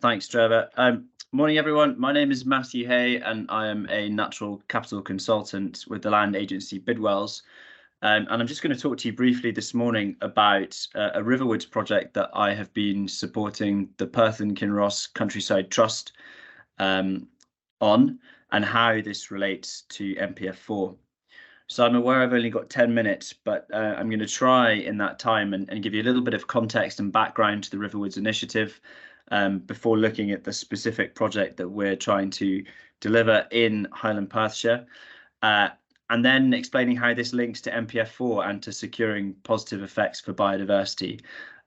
Thanks, Trevor. Morning, everyone. My name is Matthew Hay, and I am a natural capital consultant with the land agency Bidwells. And I'm just going to talk to you briefly this morning about a Riverwoods project that I have been supporting the Perth and Kinross Countryside Trust on, and how this relates to NPF4. So I'm aware I've only got 10 minutes, but I'm going to try in that time and give you a little bit of context and background to the Riverwoods initiative before looking at the specific project that we're trying to deliver in Highland Perthshire, and then explaining how this links to NPF4 and to securing positive effects for biodiversity.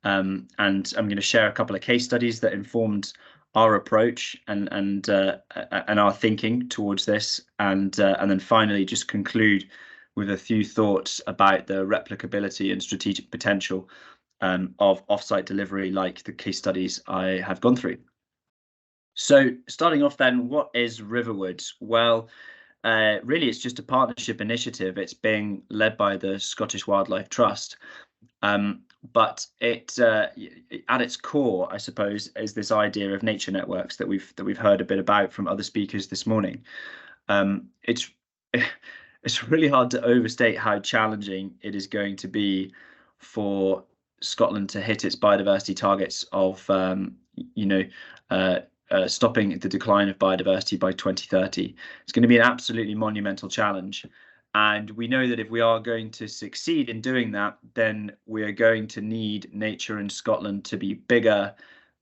And I'm going to share a couple of case studies that informed our approach and our thinking towards this, and then finally just conclude with a few thoughts about the replicability and strategic potential of offsite delivery, like the case studies I have gone through. So starting off then, what is Riverwoods? Well, really it's just a partnership initiative. It's being led by the Scottish Wildlife Trust, but it at its core, I suppose, is this idea of nature networks that we've heard a bit about from other speakers this morning. It's really hard to overstate how challenging it is going to be for Scotland to hit its biodiversity targets of stopping the decline of biodiversity by 2030. It's going to be an absolutely monumental challenge. And we know that if we are going to succeed in doing that, then we are going to need nature in Scotland to be bigger,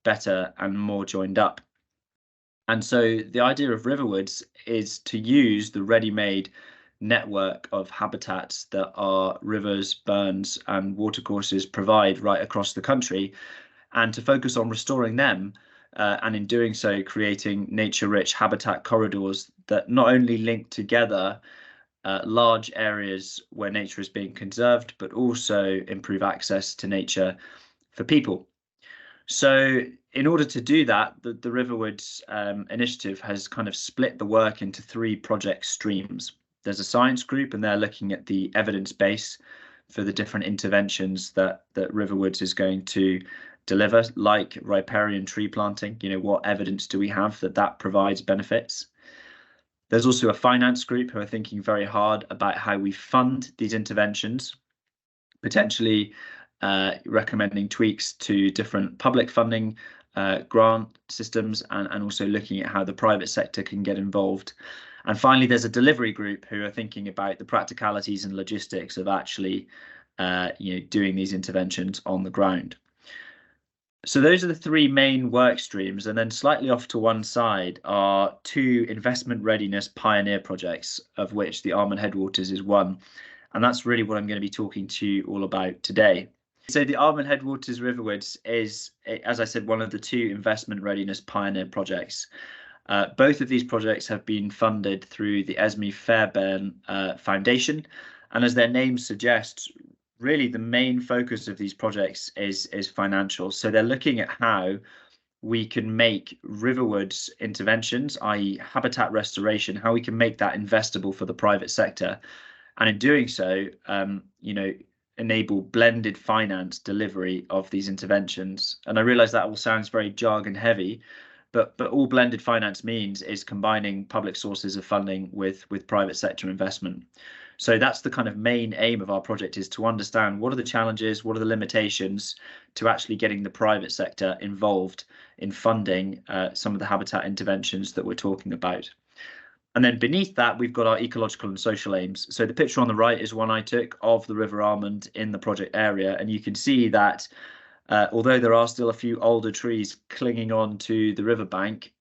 better, and more joined up. And so the idea of Riverwoods is to use the ready-made network of habitats that our rivers, burns, and watercourses provide right across the country, and to focus on restoring them, and in doing so, creating nature-rich habitat corridors that not only link together large areas where nature is being conserved, but also improve access to nature for people. So in order to do that, the Riverwoods initiative has kind of split the work into three project streams. There's a science group, and they're looking at the evidence base for the different interventions that Riverwoods is going to deliver, like riparian tree planting. What evidence do we have that provides benefits? There's also a finance group who are thinking very hard about how we fund these interventions, potentially recommending tweaks to different public funding grant systems, and also looking at how the private sector can get involved. And finally, there's a delivery group who are thinking about the practicalities and logistics of actually doing these interventions on the ground. So those are the three main work streams, and then slightly off to one side are two investment readiness pioneer projects, of which the Armand Headwaters is one. And that's really what I'm going to be talking to you all about today. So the Armand Headwaters Riverwoods is, as I said, one of the two investment readiness pioneer projects. Both of these projects have been funded through the Esme Fairbairn Foundation, and as their names suggest, really the main focus of these projects is financial. So they're looking at how we can make Riverwoods interventions, i.e. habitat restoration, how we can make that investable for the private sector, and in doing so, enable blended finance delivery of these interventions. And I realize that all sounds very jargon heavy, but all blended finance means is combining public sources of funding with private sector investment. So that's the kind of main aim of our project, is to understand what are the challenges, what are the limitations to actually getting the private sector involved in funding some of the habitat interventions that we're talking about. And then beneath that, we've got our ecological and social aims. So the picture on the right is one I took of the River Armand in the project area, and you can see that although there are still a few older trees clinging on to the riverbank,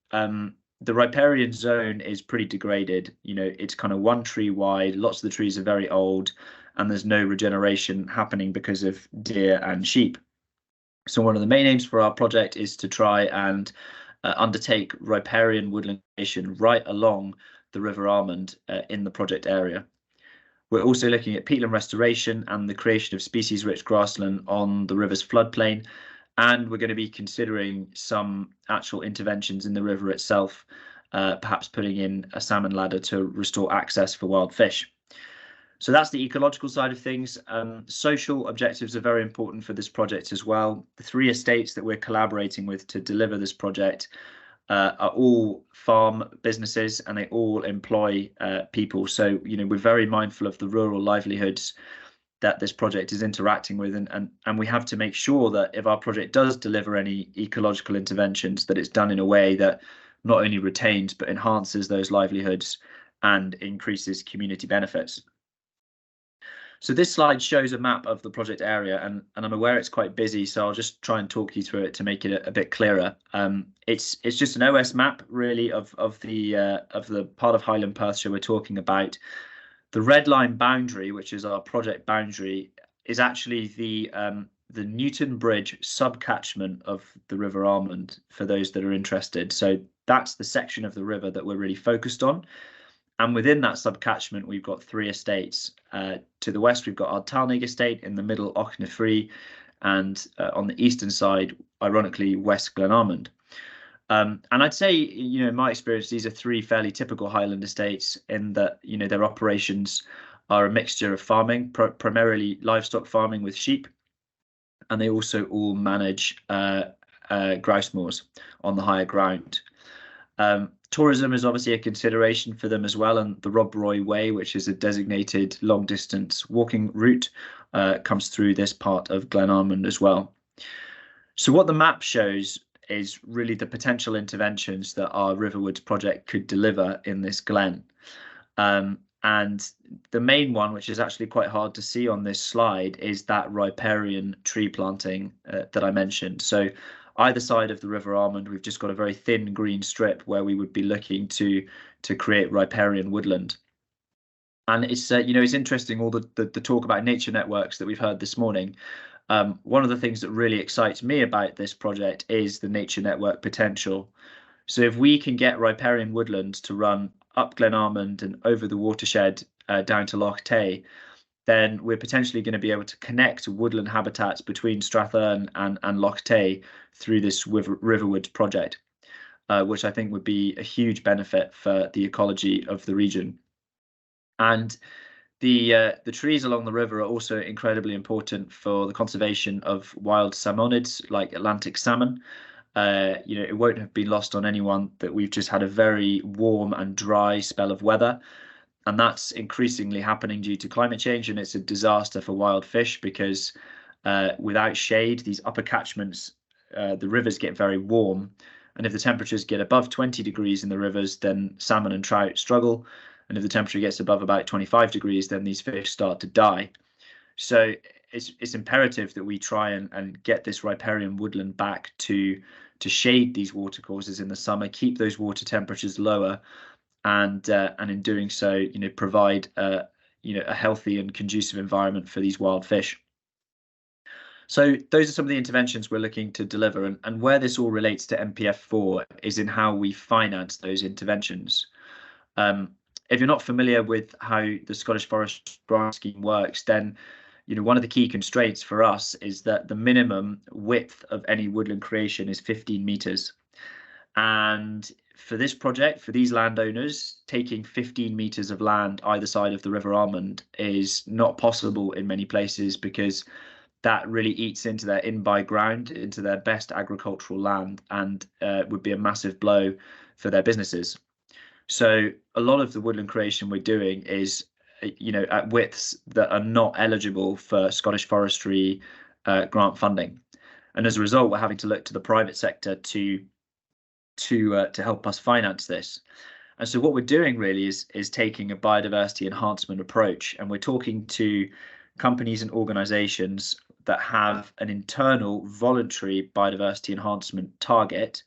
the riparian zone is pretty degraded. It's kind of one tree wide, lots of the trees are very old, and there's no regeneration happening because of deer and sheep. So one of the main aims for our project is to try and undertake riparian woodlandization right along the River Armand in the project area. We're also looking at peatland restoration and the creation of species-rich grassland on the river's floodplain, and we're going to be considering some actual interventions in the river itself, perhaps putting in a salmon ladder to restore access for wild fish. So that's the ecological side of things. Social objectives are very important for this project as well. The 3 estates that we're collaborating with to deliver this project are all farm businesses, and they all employ people. So, we're very mindful of the rural livelihoods that this project is interacting with, and we have to make sure that if our project does deliver any ecological interventions, that it's done in a way that not only retains but enhances those livelihoods and increases community benefits. So this slide shows a map of the project area, and I'm aware it's quite busy, so I'll just try and talk you through it to make it a bit clearer. It's just an OS map, really, of the part of Highland Perthshire we're talking about. The red line boundary, which is our project boundary, is actually the Newton Bridge subcatchment of the River Almond, for those that are interested. So that's the section of the river that we're really focused on. And within that subcatchment, we've got 3 estates. To the west, we've got our Talnig estate, in the middle, Auchnafree, and on the eastern side, ironically, West Glenalmond. And I'd say, in my experience, these are 3 fairly typical Highland estates in that, their operations are a mixture of farming, primarily livestock farming with sheep, and they also all manage grouse moors on the higher ground. Tourism is obviously a consideration for them as well, and the Rob Roy Way, which is a designated long-distance walking route, comes through this part of Glenalmond as well. So what the map shows is really the potential interventions that our Riverwoods project could deliver in this glen. And the main one, which is actually quite hard to see on this slide, is that riparian tree planting that I mentioned. So either side of the River Almond, we've just got a very thin green strip where we would be looking to create riparian woodland. And it's it's interesting, all the talk about nature networks that we've heard this morning. One of the things that really excites me about this project is the nature network potential. So if we can get riparian woodlands to run up Glenalmond and over the watershed down to Loch Tay, then we're potentially going to be able to connect woodland habitats between Strathern and Loch Tay through this Riverwoods project, which I think would be a huge benefit for the ecology of the region. And the trees along the river are also incredibly important for the conservation of wild salmonids like Atlantic salmon. It won't have been lost on anyone that we've just had a very warm and dry spell of weather, and that's increasingly happening due to climate change, and it's a disaster for wild fish because without shade, these upper catchments, the rivers get very warm, and if the temperatures get above 20 degrees in the rivers, then salmon and trout struggle. And if the temperature gets above about 25 degrees, then these fish start to die. So it's imperative that we try and get this riparian woodland back to shade these watercourses in the summer, keep those water temperatures lower, and in doing so, provide a healthy and conducive environment for these wild fish. So those are some of the interventions we're looking to deliver, and where this all relates to NPF4 is in how we finance those interventions. If you're not familiar with how the Scottish Forest Grant Scheme works, then one of the key constraints for us is that the minimum width of any woodland creation is 15 meters. And for this project, for these landowners, taking 15 meters of land either side of the River Almond is not possible in many places, because that really eats into their in-by ground, into their best agricultural land, and would be a massive blow for their businesses. So a lot of the woodland creation we're doing is, at widths that are not eligible for Scottish Forestry grant funding, and as a result, we're having to look to the private sector to help us finance this. And so what we're doing really is taking a biodiversity enhancement approach, and we're talking to companies and organisations that have an internal voluntary biodiversity enhancement target.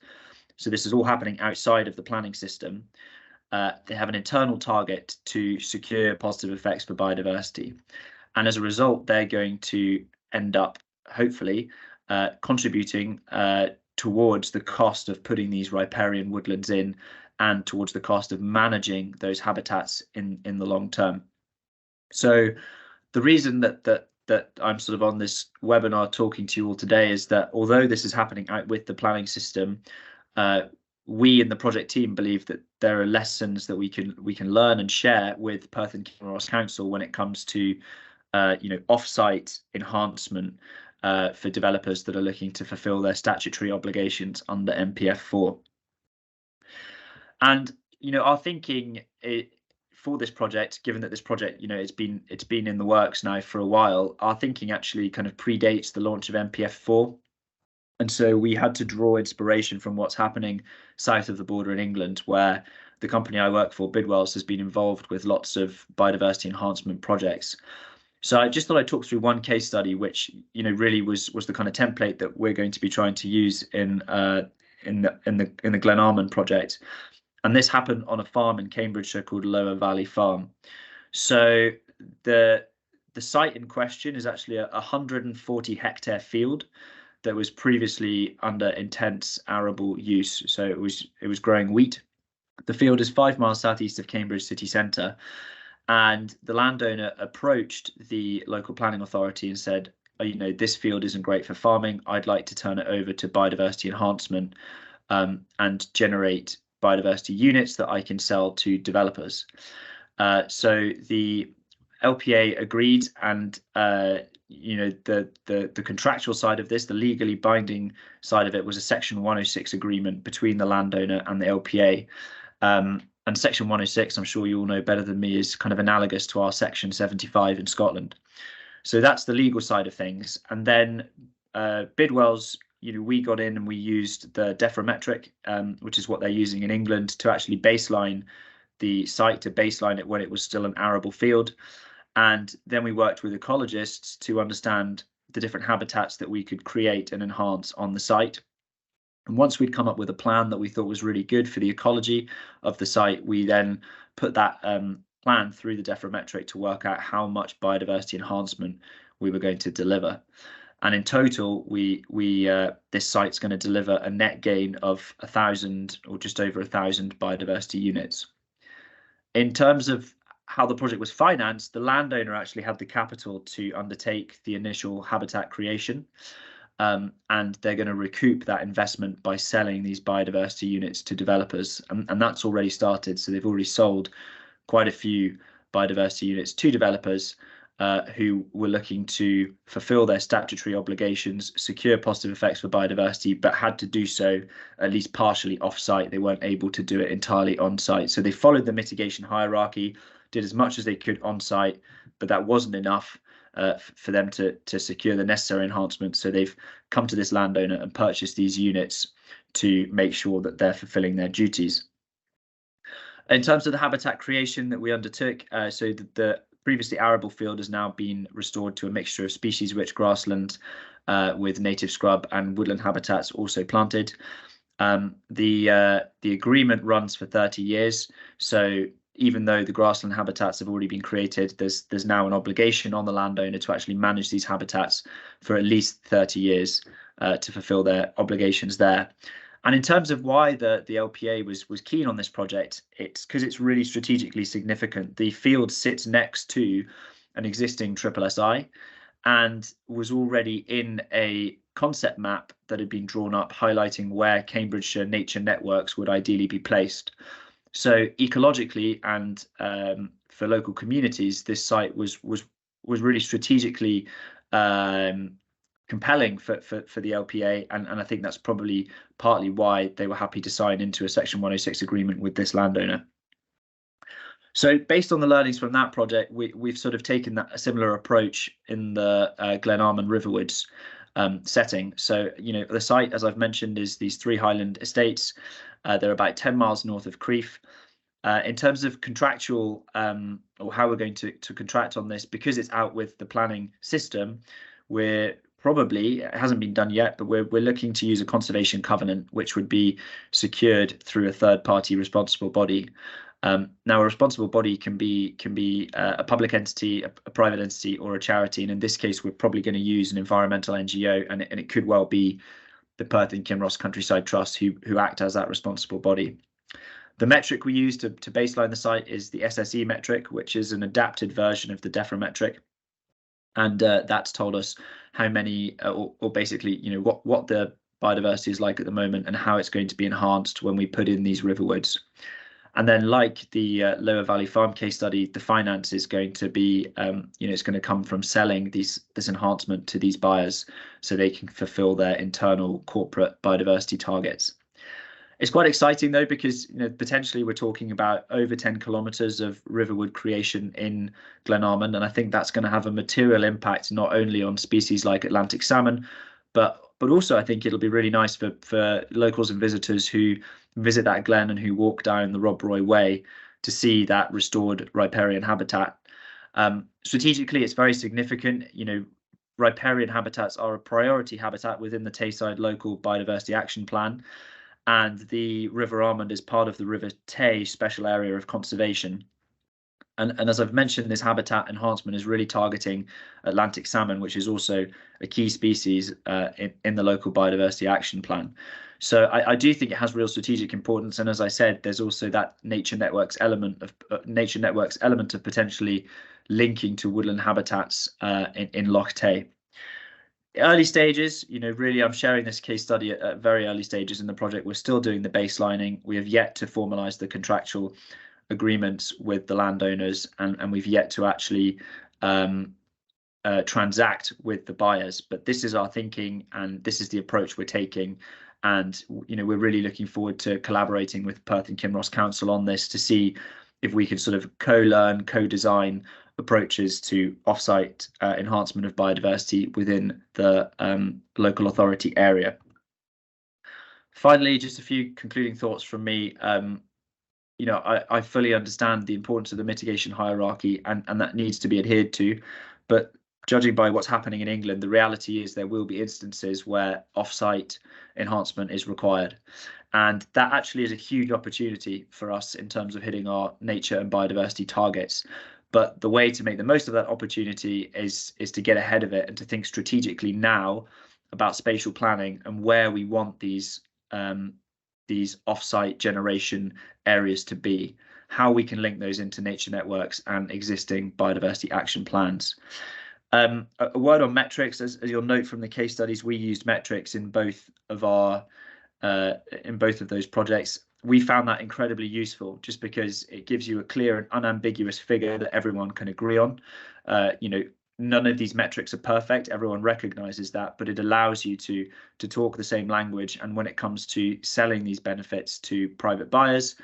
So this is all happening outside of the planning system. They have an internal target to secure positive effects for biodiversity. And as a result, they're going to end up, hopefully, contributing towards the cost of putting these riparian woodlands in, and towards the cost of managing those habitats in the long term. So the reason that I'm sort of on this webinar talking to you all today is that although this is happening out with the planning system, we in the project team believe that there are lessons that we can learn and share with Perth and Kinross Council when it comes to off-site enhancement for developers that are looking to fulfil their statutory obligations under NPF4. And our thinking for this project, given that this project it's been in the works now for a while, our thinking actually kind of predates the launch of NPF4. And so we had to draw inspiration from what's happening south of the border in England, where the company I work for, Bidwells, has been involved with lots of biodiversity enhancement projects. So I just thought I'd talk through one case study, which really was the kind of template that we're going to be trying to use in the Glenarmon project. And this happened on a farm in Cambridgeshire called Lower Valley Farm. So the site in question is actually a 140-hectare field that was previously under intense arable use. So it was growing wheat. The field is 5 miles southeast of Cambridge city centre, and the landowner approached the local planning authority and said, this field isn't great for farming. I'd like to turn it over to biodiversity enhancement and generate biodiversity units that I can sell to developers. So the LPA agreed, and the contractual side of this, the legally binding side of it, was a Section 106 agreement between the landowner and the LPA. And Section 106, I'm sure you all know better than me, is kind of analogous to our Section 75 in Scotland. So that's the legal side of things. And then Bidwells, we got in and we used the Deframetric, which is what they're using in England, to actually baseline the site, to baseline it when it was still an arable field. And then we worked with ecologists to understand the different habitats that we could create and enhance on the site. And once we'd come up with a plan that we thought was really good for the ecology of the site, we then put that plan through the Deframetric to work out how much biodiversity enhancement we were going to deliver. And in total, this site's going to deliver a net gain of 1,000 or just over 1,000 biodiversity units. In terms of how the project was financed, the landowner actually had the capital to undertake the initial habitat creation, and they're going to recoup that investment by selling these biodiversity units to developers, and that's already started. So they've already sold quite a few biodiversity units to developers who were looking to fulfill their statutory obligations, secure positive effects for biodiversity, but had to do so at least partially off-site. They weren't able to do it entirely on-site. So they followed the mitigation hierarchy, did as much as they could on-site, but that wasn't enough for them to secure the necessary enhancements. So they've come to this landowner and purchased these units to make sure that they're fulfilling their duties. In terms of the habitat creation that we undertook, so the previously arable field has now been restored to a mixture of species-rich grassland with native scrub and woodland habitats also planted. The agreement runs for 30 years. So even though the grassland habitats have already been created, there's now an obligation on the landowner to actually manage these habitats for at least 30 years to fulfill their obligations there. And in terms of why the LPA was keen on this project, it's because it's really strategically significant. The field sits next to an existing SSSI and was already in a concept map that had been drawn up highlighting where Cambridgeshire nature networks would ideally be placed. So ecologically and for local communities, this site was really strategically compelling for the LPA, and I think that's probably partly why they were happy to sign into a Section 106 agreement with this landowner. So based on the learnings from that project, we've sort of taken a similar approach in the Glenarmon Riverwoods setting. So, the site, as I've mentioned, is these 3 highland estates. They're about 10 miles north of Crieff. In terms of contractual or how we're going to contract on this, because it's out with the planning system, we're probably, it hasn't been done yet, but we're looking to use a conservation covenant, which would be secured through a third-party responsible body. Now, a responsible body can be a public entity, a private entity, or a charity. And in this case, we're probably going to use an environmental NGO, and it could well be the Perth and Kinross Countryside Trust who act as that responsible body. The metric we use to baseline the site is the SSE metric, which is an adapted version of the Deframetric. And that's told us how many, or basically, what the biodiversity is like at the moment and how it's going to be enhanced when we put in these riverwoods. And then, like the Lower Valley Farm case study, the finance is going to be, it's going to come from selling this enhancement to these buyers so they can fulfill their internal corporate biodiversity targets. It's quite exciting though, because potentially we're talking about over 10 kilometres of riverwood creation in Glenarmond, and I think that's going to have a material impact not only on species like Atlantic salmon, but also I think it'll be really nice for locals and visitors who visit that glen and who walk down the Rob Roy Way to see that restored riparian habitat. Strategically, it's very significant. Riparian habitats are a priority habitat within the Tayside Local Biodiversity Action Plan, and the River Armond is part of the River Tay Special Area of Conservation. And as I've mentioned, this habitat enhancement is really targeting Atlantic salmon, which is also a key species in the local biodiversity action plan. So I do think it has real strategic importance. And as I said, there's also that nature networks element of potentially linking to woodland habitats in Loch Tay. Early stages, really, I'm sharing this case study at very early stages in the project. We're still doing the baselining. We have yet to formalise the contractual agreements with the landowners, and we've yet to actually transact with the buyers. But this is our thinking, and this is the approach we're taking. And we're really looking forward to collaborating with Perth and Kinross Council on this to see if we can sort of co-learn, co-design approaches to offsite enhancement of biodiversity within the local authority area. Finally, just a few concluding thoughts from me. I fully understand the importance of the mitigation hierarchy, and that needs to be adhered to. But judging by what's happening in England, the reality is there will be instances where offsite enhancement is required. And that actually is a huge opportunity for us in terms of hitting our nature and biodiversity targets. But the way to make the most of that opportunity is to get ahead of it and to think strategically now about spatial planning and where we want these offsite generation areas to be, how we can link those into nature networks and existing biodiversity action plans. A word on metrics, as you'll note from the case studies, we used metrics in both of those projects. We found that incredibly useful just because it gives you a clear and unambiguous figure that everyone can agree on. None of these metrics are perfect. Everyone recognizes that, but it allows you to talk the same language. And when it comes to selling these benefits to private buyers,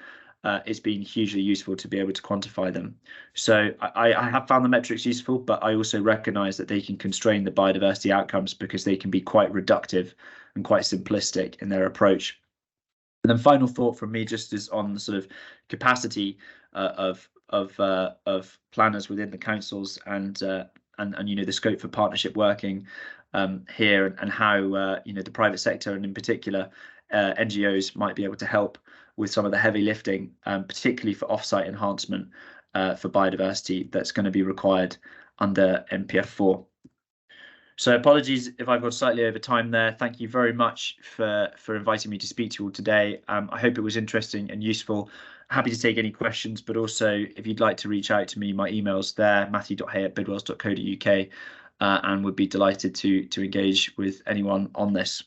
it's been hugely useful to be able to quantify them. So I have found the metrics useful, but I also recognize that they can constrain the biodiversity outcomes because they can be quite reductive and quite simplistic in their approach. And then final thought from me just is on the sort of capacity of planners within the councils and the scope for partnership working here, and how the private sector and in particular NGOs might be able to help with some of the heavy lifting, particularly for offsite enhancement for biodiversity that's going to be required under NPF4. So apologies if I've gone slightly over time there. Thank you very much for inviting me to speak to you all today. I hope it was interesting and useful. Happy to take any questions, but also if you'd like to reach out to me, my email's there, matthew.hay@bidwells.co.uk, and would be delighted to engage with anyone on this.